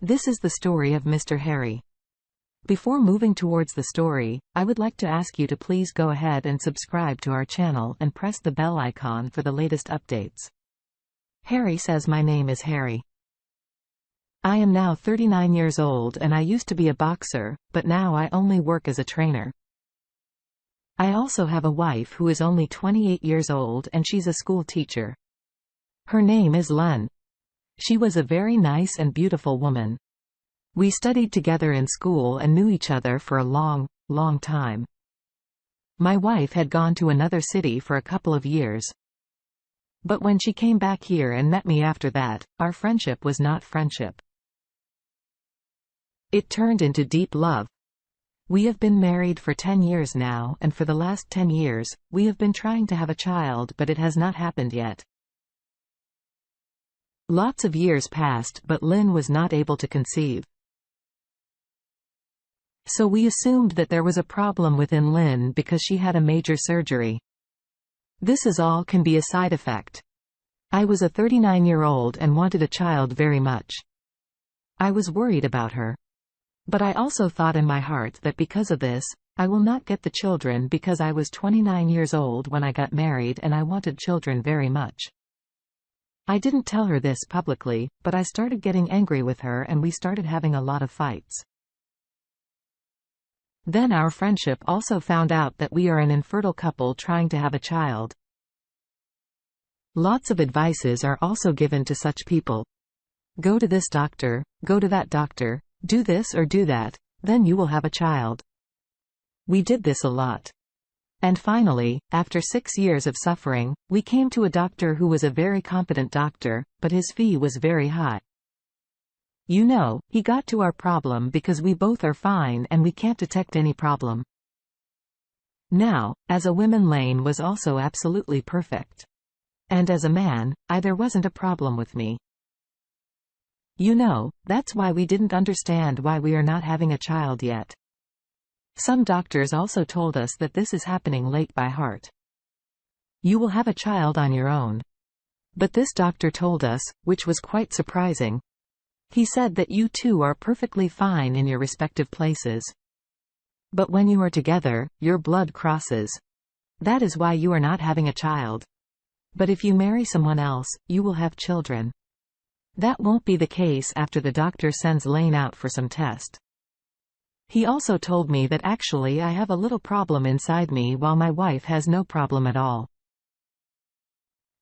This is the story of Mr. Harry. Before moving towards the story, I would like to ask you to please go ahead and subscribe to our channel and press the bell icon for the latest updates. Harry says my name is Harry. I am now 39 years old and I used to be a boxer, but now I only work as a trainer. I also have a wife who is only 28 years old and she's a school teacher. Her name is Lun. She was a very nice and beautiful woman. We studied together in school and knew each other for a long, long time. My wife had gone to another city for a couple of years. But when she came back here and met me after that, our friendship was not friendship. It turned into deep love. We have been married for 10 years now, and for the last 10 years, we have been trying to have a child, but it has not happened yet. Lots of years passed, but Lynn was not able to conceive. So we assumed that there was a problem within Lynn because she had a major surgery. This is all can be a side effect. I was a 39-year-old and wanted a child very much. I was worried about her. But I also thought in my heart that because of this, I will not get the children because I was 29 years old when I got married and I wanted children very much. I didn't tell her this publicly, but I started getting angry with her and we started having a lot of fights. Then our friendship also found out that we are an infertile couple trying to have a child. Lots of advices are also given to such people. Go to this doctor, go to that doctor, do this or do that, then you will have a child. We did this a lot. And finally, after 6 years of suffering, we came to a doctor who was a very competent doctor, but his fee was very high. You know, he got to our problem because we both are fine and we can't detect any problem. Now, as a woman, Lane was also absolutely perfect. And as a man, there wasn't a problem with me. You know, that's why we didn't understand why we are not having a child yet. Some doctors also told us that this is happening late by heart. You will have a child on your own. But this doctor told us, which was quite surprising. He said that you two are perfectly fine in your respective places. But when you are together, your blood crosses. That is why you are not having a child. But if you marry someone else, you will have children. That won't be the case after the doctor sends Lane out for some test. He also told me that actually I have a little problem inside me while my wife has no problem at all.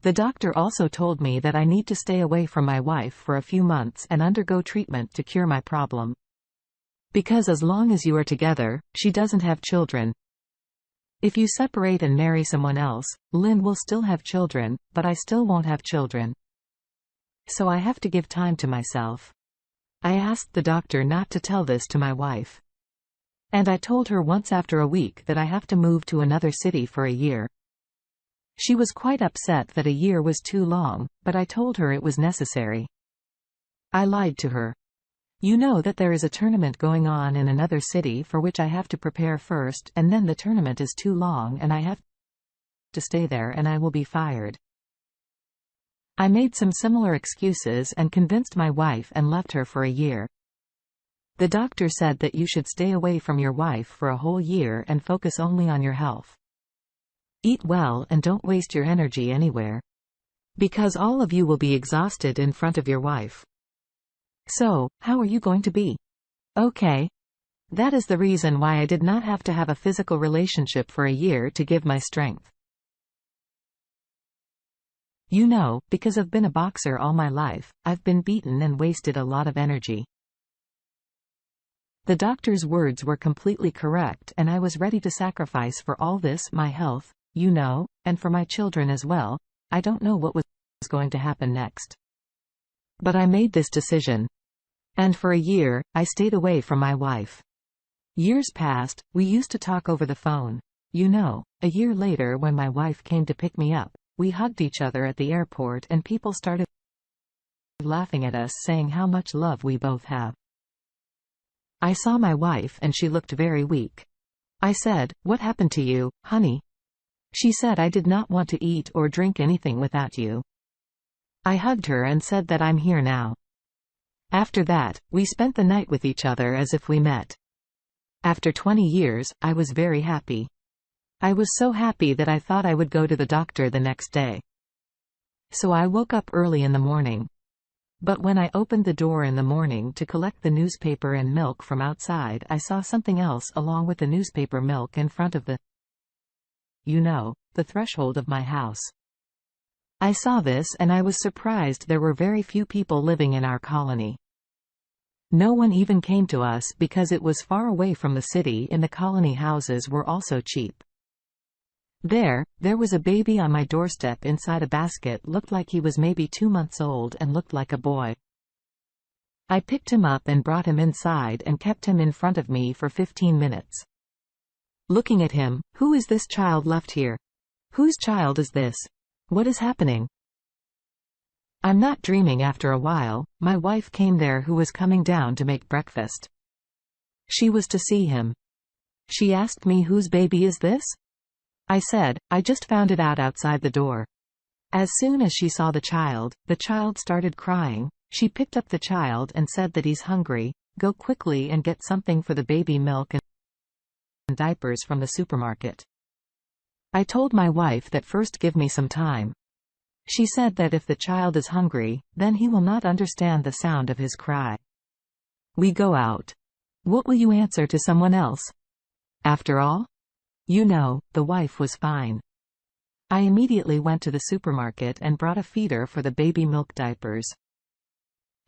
The doctor also told me that I need to stay away from my wife for a few months and undergo treatment to cure my problem. Because as long as you are together, she doesn't have children. If you separate and marry someone else, Lynn will still have children, but I still won't have children. So I have to give time to myself. I asked the doctor not to tell this to my wife. And I told her once after a week that I have to move to another city for a year. She was quite upset that a year was too long, but I told her it was necessary. I lied to her. You know that there is a tournament going on in another city for which I have to prepare first, and then the tournament is too long and I have to stay there and I will be fired. I made some similar excuses and convinced my wife and left her for a year. The doctor said that you should stay away from your wife for a whole year and focus only on your health. Eat well and don't waste your energy anywhere. Because all of you will be exhausted in front of your wife. So, how are you going to be? Okay. That is the reason why I did not have to have a physical relationship for a year to give my strength. You know, because I've been a boxer all my life, I've been beaten and wasted a lot of energy. The doctor's words were completely correct and I was ready to sacrifice for all this, my health, you know, and for my children as well. I don't know what was going to happen next. But I made this decision. And for a year, I stayed away from my wife. Years passed, we used to talk over the phone. You know, a year later when my wife came to pick me up, we hugged each other at the airport and people started laughing at us saying how much love we both have. I saw my wife and she looked very weak. I said, "What happened to you, honey?" She said, "I did not want to eat or drink anything without you." I hugged her and said that I'm here now. After that, we spent the night with each other as if we met. After 20 years, I was very happy. I was so happy that I thought I would go to the doctor the next day. So I woke up early in the morning. But when I opened the door in the morning to collect the newspaper and milk from outside, I saw something else along with the newspaper milk in front of the threshold of my house. I saw this and I was surprised there were very few people living in our colony. No one even came to us because it was far away from the city and the colony houses were also cheap. There was a baby on my doorstep inside a basket, looked like he was maybe 2 months old and looked like a boy. I picked him up and brought him inside and kept him in front of me for 15 minutes. Looking at him, who is this child left here? Whose child is this? What is happening? I'm not dreaming. After a while, my wife came there who was coming down to make breakfast. She was to see him. She asked me, whose baby is this? I said, I just found it out outside the door. As soon as she saw the child started crying. She picked up the child and said that he's hungry, go quickly and get something for the baby, milk and diapers from the supermarket. I told my wife that first give me some time. She said that if the child is hungry, then he will not understand the sound of his cry. We go out. What will you answer to someone else? After all? The wife was fine. I immediately went to the supermarket and brought a feeder for the baby, milk, diapers,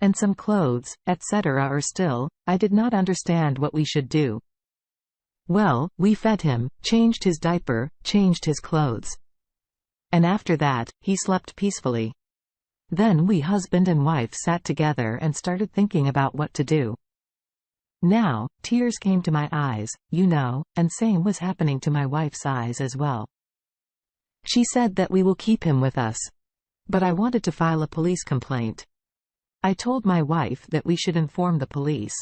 and some clothes, etc. Or still, I did not understand what we should do. Well, we fed him, changed his diaper, changed his clothes. And after that, he slept peacefully. Then we, husband and wife, sat together and started thinking about what to do. Now, tears came to my eyes, and same was happening to my wife's eyes as well. She said that we will keep him with us. But I wanted to file a police complaint. I told my wife that we should inform the police.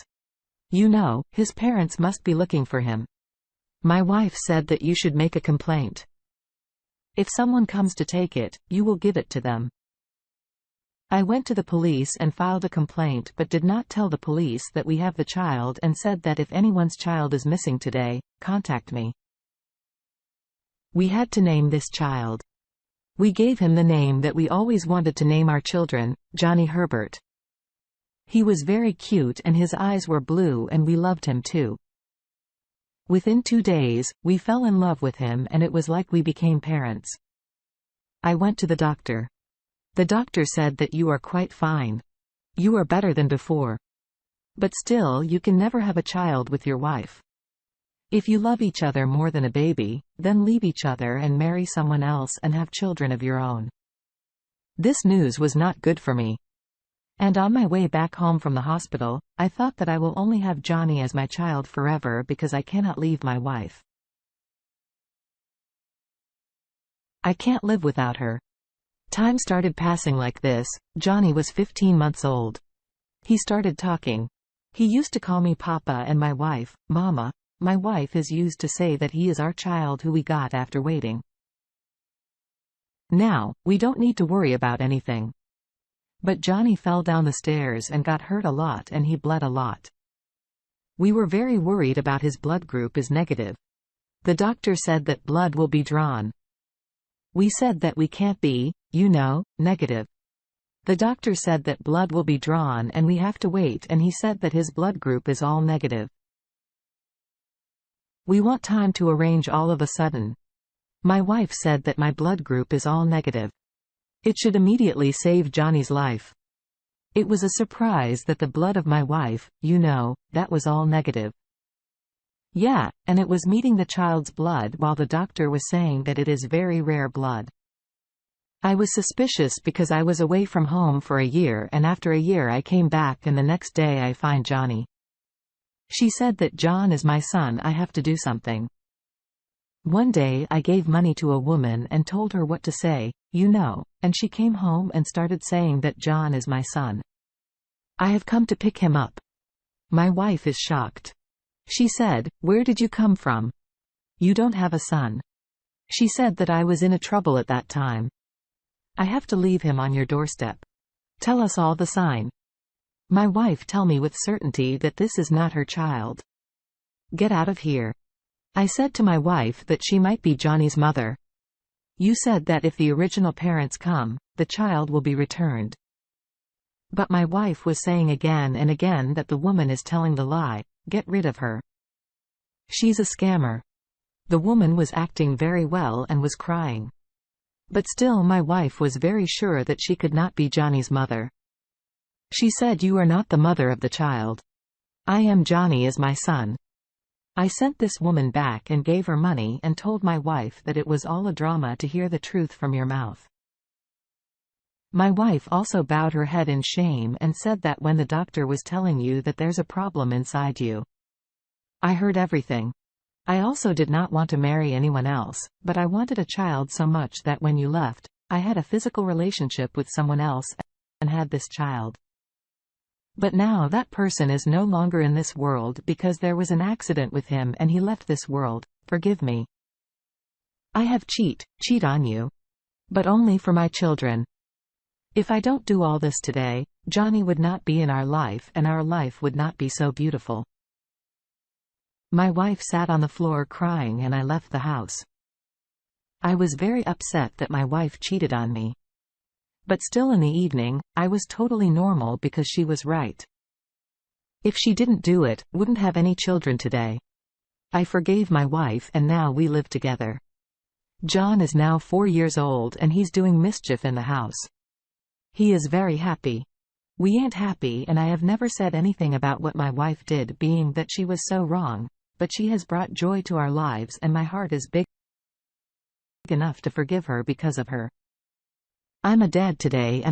His parents must be looking for him. My wife said that you should make a complaint. If someone comes to take it, you will give it to them. I went to the police and filed a complaint, but did not tell the police that we have the child and said that if anyone's child is missing today, contact me. We had to name this child. We gave him the name that we always wanted to name our children, Johnny Herbert. He was very cute and his eyes were blue and we loved him too. Within 2 days, we fell in love with him and it was like we became parents. I went to the doctor. The doctor said that you are quite fine. You are better than before. But still, you can never have a child with your wife. If you love each other more than a baby, then leave each other and marry someone else and have children of your own. This news was not good for me. And on my way back home from the hospital, I thought that I will only have Johnny as my child forever because I cannot leave my wife. I can't live without her. Time started passing like this. Johnny was 15 months old. He started talking. He used to call me Papa and my wife, Mama. My wife is used to say that he is our child who we got after waiting. Now, we don't need to worry about anything. But Johnny fell down the stairs and got hurt a lot and he bled a lot. We were very worried about his blood group is negative. The doctor said that blood will be drawn. We said that we can't be, negative. The doctor said that blood will be drawn and we have to wait and he said that his blood group is all negative. We want time to arrange all of a sudden. My wife said that my blood group is all negative. It should immediately save Johnny's life. It was a surprise that the blood of my wife, that was all negative. Yeah, and it was meeting the child's blood while the doctor was saying that it is very rare blood. I was suspicious because I was away from home for a year and after a year I came back and the next day I find Johnny. She said that John is my son, I have to do something. One day I gave money to a woman and told her what to say, and she came home and started saying that John is my son. I have come to pick him up. My wife is shocked. She said, "Where did you come from? You don't have a son." She said that I was in a trouble at that time. I have to leave him on your doorstep. Tell us all the sign. My wife tell me with certainty that this is not her child. Get out of here. I said to my wife that she might be Johnny's mother. You said that if the original parents come, the child will be returned. But my wife was saying again and again that the woman is telling the lie. Get rid of her. She's a scammer. The woman was acting very well and was crying. But still my wife was very sure that she could not be Johnny's mother. She said, you are not the mother of the child. I am Johnny as my son. I sent this woman back and gave her money and told my wife that it was all a drama to hear the truth from your mouth. My wife also bowed her head in shame and said that when the doctor was telling you that there's a problem inside you. I heard everything. I also did not want to marry anyone else, but I wanted a child so much that when you left, I had a physical relationship with someone else and had this child. But now that person is no longer in this world because there was an accident with him and he left this world. Forgive me. I have cheat on you. But only for my children. If I don't do all this today, Johnny would not be in our life and our life would not be so beautiful. My wife sat on the floor crying and I left the house. I was very upset that my wife cheated on me. But still in the evening, I was totally normal because she was right. If she didn't do it, wouldn't have any children today. I forgave my wife and now we live together. John is now 4 years old and he's doing mischief in the house. He is very happy. We ain't happy and I have never said anything about what my wife did being that she was so wrong, but she has brought joy to our lives and my heart is big enough to forgive her because of her. I'm a dad today and